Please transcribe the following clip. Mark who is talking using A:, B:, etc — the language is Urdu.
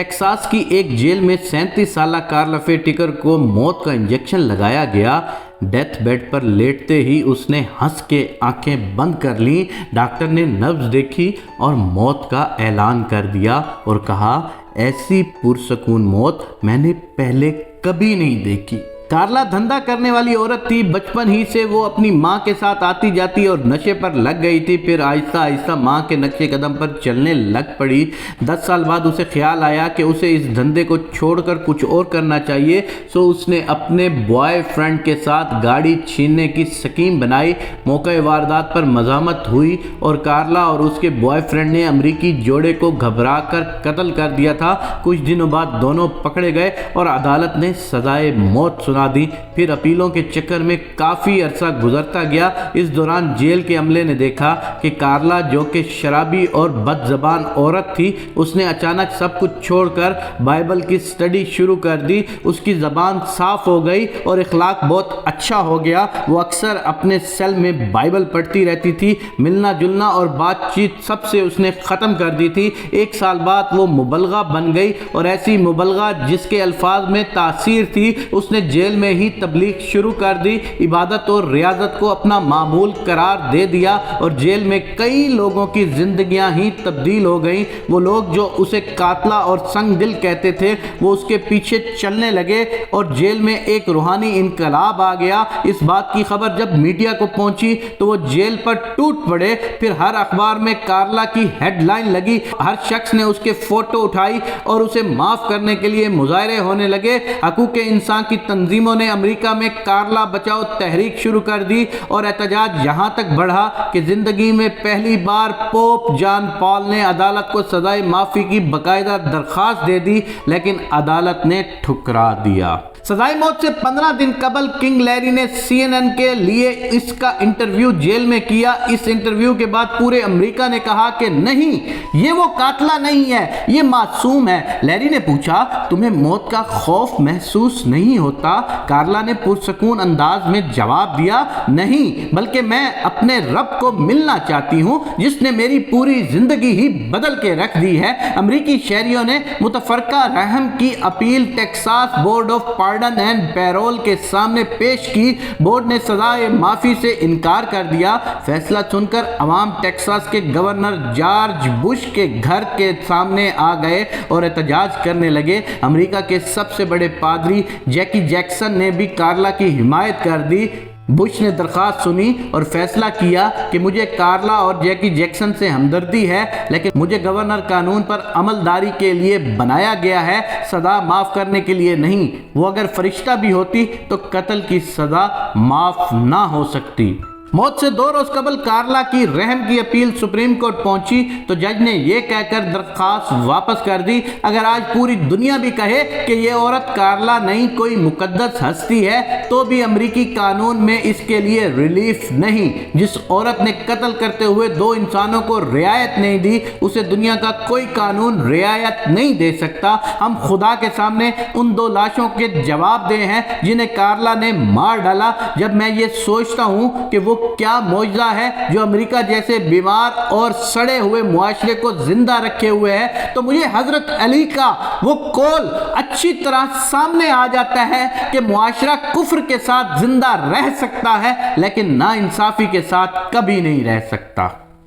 A: ٹیکساس کی ایک جیل میں 37 سالہ کارلا فیٹیکر کو موت کا انجیکشن لگایا گیا۔ ڈیتھ بیڈ پر لیٹتے ہی اس نے ہنس کے آنکھیں بند کر لیں۔ ڈاکٹر نے نبض دیکھی اور موت کا اعلان کر دیا اور کہا، ایسی پرسکون موت میں نے پہلے کبھی نہیں دیکھی۔ کارلا دھندا کرنے والی عورت تھی۔ بچپن ہی سے وہ اپنی ماں کے ساتھ آتی جاتی اور نشے پر لگ گئی تھی، پھر آہستہ آہستہ ماں کے نقش قدم پر چلنے لگ پڑی۔ 10 سال بعد اسے خیال آیا کہ اسے اس دھندے کو چھوڑ کر کچھ اور کرنا چاہیے، سو اس نے اپنے بوائے فرینڈ کے ساتھ گاڑی چھیننے کی سکیم بنائی۔ موقع واردات پر مزاحمت ہوئی اور کارلا اور اس کے بوائے فرینڈ نے امریکی جوڑے کو گھبرا کر قتل کر دیا تھا۔ کچھ دنوں بعد دونوں پکڑے گئے اور عدالت نے سزائے موت سنا دی۔ پھر اپیلوں کے چکر میں کافی عرصہ گزرتا گیا۔ اس دوران جیل کے عملے نے دیکھا کہ کارلا، جو کہ شرابی اور بد زبان عورت تھی، اس نے اچانک سب کچھ چھوڑ کر بائبل کی سٹڈی شروع کر دی۔ اس کی زبان صاف ہو گئی اور اخلاق بہت اچھا ہو گیا۔ وہ اکثر اپنے سیل میں بائبل پڑھتی رہتی تھی۔ ملنا جلنا اور بات چیت سب سے اس نے ختم کر دی تھی۔ 1 سال بعد وہ مبلغہ بن گئی اور ایسی مبلغہ جس کے الفاظ میں تاثیر تھی، اس نے جیل میں ہی تبلیغ شروع کر دی، عبادت اور ریاضت کو اپنا معمول قرار دے دیا اور جیل میں کئی لوگوں کی زندگیاں ہی تبدیل ہو گئیں۔ وہ لوگ جو اسے قاتلہ اور سنگ دل کہتے تھے، وہ اس کے پیچھے چلنے لگے اور جیل میں ایک روحانی انقلاب آ گیا۔ اس بات کی خبر جب میڈیا کو پہنچی تو وہ جیل پر ٹوٹ پڑے۔ پھر ہر اخبار میں کارلا کی ہیڈ لائن لگی، ہر شخص نے اس کے فوٹو اٹھائی اور اسے معاف کرنے کے لیے مظاہرے ہونے لگے۔ حقوق انسان کی تنظیموں نے امریکہ میں کارلا بچاؤ تحریک شروع کر دی اور احتجاج یہاں تک بڑھا کہ زندگی میں پہلی بار پوپ جان پال نے عدالت کو سزائے معافی کی باقاعدہ درخواست دے دی، لیکن عدالت نے ٹھکرا دیا۔ سزائے موت سے 15 دن قبل کنگ لیری نے CNN کے لیے اس کا انٹرویو جیل میں کیا۔ اس انٹرویو کے بعد پورے امریکہ نے کہا کہ نہیں، یہ وہ قاتلہ نہیں ہے، یہ معصوم ہے۔ لیری نے پوچھا، تمہیں موت کا خوف محسوس نہیں ہوتا؟ کارلا نے پرسکون انداز میں جواب دیا، نہیں، بلکہ میں اپنے رب کو ملنا چاہتی ہوں جس نے میری پوری زندگی ہی بدل کے رکھ دی ہے۔ امریکی شہریوں نے متفرقہ رحم کی appeal Texas board of pardon and payroll کے سامنے پیش کی۔ بورڈ نے سزائے معافی سے انکار کر دیا۔ فیصلہ سن کر عوام ٹیکساس کے گورنر جارج بش کے گھر کے سامنے آ گئے اور احتجاج کرنے لگے۔ امریکہ کے سب سے بڑے پادری جیکی جیکسن نے بھی کارلا کی حمایت کر دی۔ بش نے درخواست سنی اور فیصلہ کیا کہ مجھے کارلا اور جیکی جیکسن سے ہمدردی ہے، لیکن مجھے گورنر قانون پر عمل داری کے لیے بنایا گیا ہے، سزا معاف کرنے کے لیے نہیں۔ وہ اگر فرشتہ بھی ہوتی تو قتل کی سزا معاف نہ ہو سکتی۔ موت سے 2 روز قبل کارلا کی رحم کی اپیل سپریم کورٹ پہنچی تو جج نے یہ کہہ کر درخواست واپس کر دی، اگر آج پوری دنیا بھی کہے کہ یہ عورت کارلا نہیں کوئی مقدس ہستی ہے تو بھی امریکی قانون میں اس کے لیے ریلیف نہیں۔ جس عورت نے قتل کرتے ہوئے 2 انسانوں کو رعایت نہیں دی، اسے دنیا کا کوئی قانون رعایت نہیں دے سکتا۔ ہم خدا کے سامنے ان 2 لاشوں کے جواب دہ ہیں جنہیں کارلا نے مار ڈالا۔ جب میں یہ سوچتا ہوں کہ وہ کیا معجزہ ہے جو امریکہ جیسے بیمار اور سڑے ہوئے معاشرے کو زندہ رکھے ہوئے ہے، تو مجھے حضرت علی کا وہ قول اچھی طرح سامنے آ جاتا ہے کہ معاشرہ کفر کے ساتھ زندہ رہ سکتا ہے لیکن نا انصافی کے ساتھ کبھی نہیں رہ سکتا۔